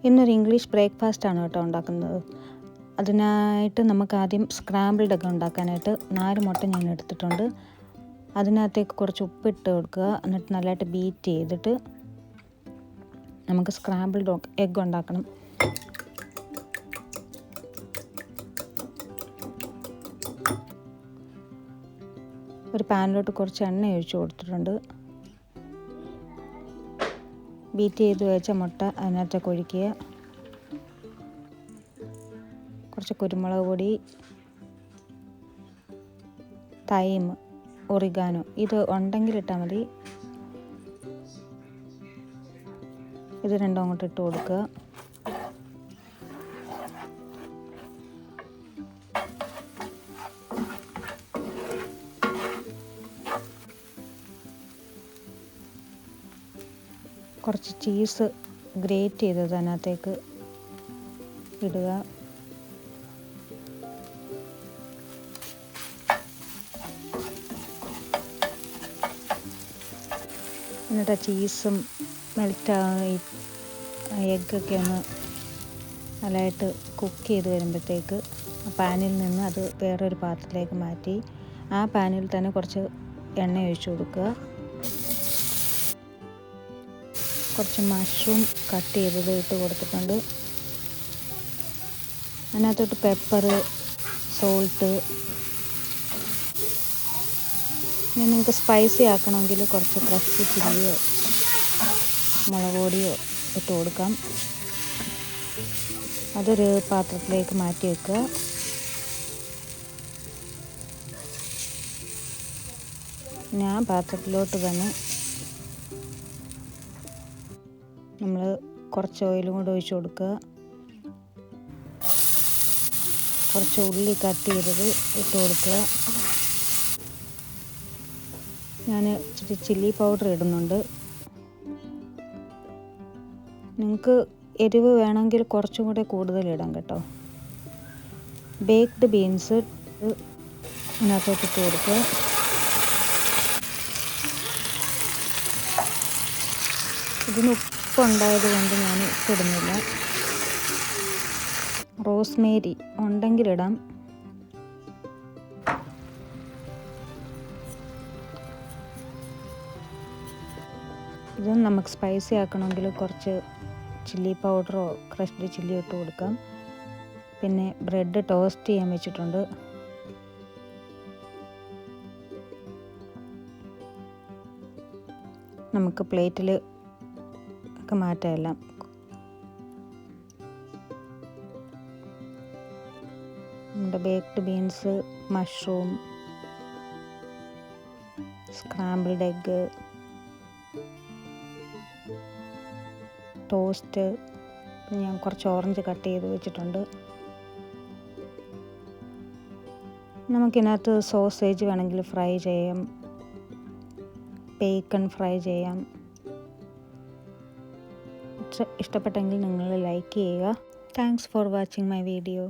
ഇന്നൊരു ഇംഗ്ലീഷ് ബ്രേക്ക്ഫാസ്റ്റാണ് കേട്ടോ ഉണ്ടാക്കുന്നത്. അതിനായിട്ട് നമുക്ക് ആദ്യം സ്ക്രാമ്പിൾഡ് എഗ്ഗ് ഉണ്ടാക്കാനായിട്ട് 4 മുട്ട ഞാൻ എടുത്തിട്ടുണ്ട്. അതിനകത്തേക്ക് കുറച്ച് ഉപ്പിട്ട് കൊടുക്കുക. എന്നിട്ട് നല്ലതായിട്ട് ബീറ്റ് ചെയ്തിട്ട് നമുക്ക് സ്ക്രാമ്പിൾഡ് എഗ്ഗ് ഉണ്ടാക്കണം. ഒരു പാനിലോട്ട് കുറച്ച് എണ്ണ ഒഴിച്ച് കൊടുത്തിട്ടുണ്ട്. ബീറ്റ് ചെയ്ത് വെച്ച മുട്ട അതിനകത്തേക്ക് ഒഴിക്കുക. കുറച്ച് കുരുമുളക് പൊടി, തൈം, ഒറിഗാനോ ഇത് ഉണ്ടെങ്കിൽ ഇട്ടാൽ മതി. ഇത് രണ്ടും അങ്ങോട്ട് ഇട്ട് കൊടുക്കുക. കുറച്ച് ചീസ് ഗ്രേറ്റ് ചെയ്തത് അതിനകത്തേക്ക് ഇടുക. എന്നിട്ട് ചീസും മെൽറ്റായി എഗ്ഗൊക്കെ ഒന്ന് നല്ലതായിട്ട് കുക്ക് ചെയ്ത് വരുമ്പോഴത്തേക്ക് ആ പാനിൽ നിന്ന് അത് വേറൊരു പാത്രത്തിലേക്ക് മാറ്റി ആ പാനിൽ തന്നെ കുറച്ച് എണ്ണ ഒഴിച്ച് കൊടുക്കുക. കുറച്ച് മഷ്റൂം കട്ട് ചെയ്തത് ഇട്ട് കൊടുത്തിട്ടുണ്ട്. അതിനകത്തോട്ട് പെപ്പർ, സോൾട്ട്, ഇനി നിങ്ങൾക്ക് സ്പൈസി ആക്കണമെങ്കിൽ കുറച്ച് ക്രഷ്ഡ് ചില്ലിയോ മുളക് പൊടിയോ ഇട്ട് കൊടുക്കാം. അതൊരു പാത്രത്തിലേക്ക് മാറ്റി വെക്കുക. ഞാൻ പാത്രത്തിലോട്ട് തന്നെ നമ്മൾ കുറച്ച് ഓയിലും കൂടെ ഒഴിച്ച് കൊടുക്കുക. കുറച്ച് ഉള്ളി കട്ട് ചെയ്തത് ഇട്ട് കൊടുക്കുക. ഞാൻ ഇച്ചിരി ചില്ലി പൗഡർ ഇടുന്നുണ്ട്. നിങ്ങൾക്ക് എരിവ് വേണമെങ്കിൽ കുറച്ചും കൂടെ കൂടുതൽ ഇടാം കേട്ടോ. ബേക്ക്ഡ് ബീൻസ് ഇതിനകത്തോട്ട് ഇട്ട് കൊടുക്കുക. ഇതിന് ഉപ്പുണ്ടായത് കൊണ്ട് ഞാൻ ഉപ്പിടുന്നില്ല. റോസ്മേരി ഉണ്ടെങ്കിലിടാം. ഇത് നമുക്ക് സ്പൈസി ആക്കണമെങ്കിൽ കുറച്ച് ചില്ലി പൗഡറോ ക്രഷ്ഡ് ചില്ലിയോ ഇട്ട് കൊടുക്കാം. പിന്നെ ബ്രെഡ് ടോസ്റ്റ് ചെയ്യാൻ വെച്ചിട്ടുണ്ട്. നമുക്ക് പ്ലേറ്റിൽ ഒക്കെ മാറ്റാം എല്ലാം. നമ്മുടെ baked beans, mushroom, scrambled egg, toast, ഞാൻ കുറച്ച് ഓറഞ്ച് കട്ട് ചെയ്ത് വെച്ചിട്ടുണ്ട്. നമുക്കിതിനകത്ത് സോസേജ് വേണമെങ്കിൽ ഫ്രൈ ചെയ്യാം, ബേക്കൺ ഫ്രൈ ചെയ്യാം. ഇഷ്ടപ്പെട്ടെങ്കിൽ നിങ്ങൾ ലൈക്ക് ചെയ്യുക. Thanks for watching my video.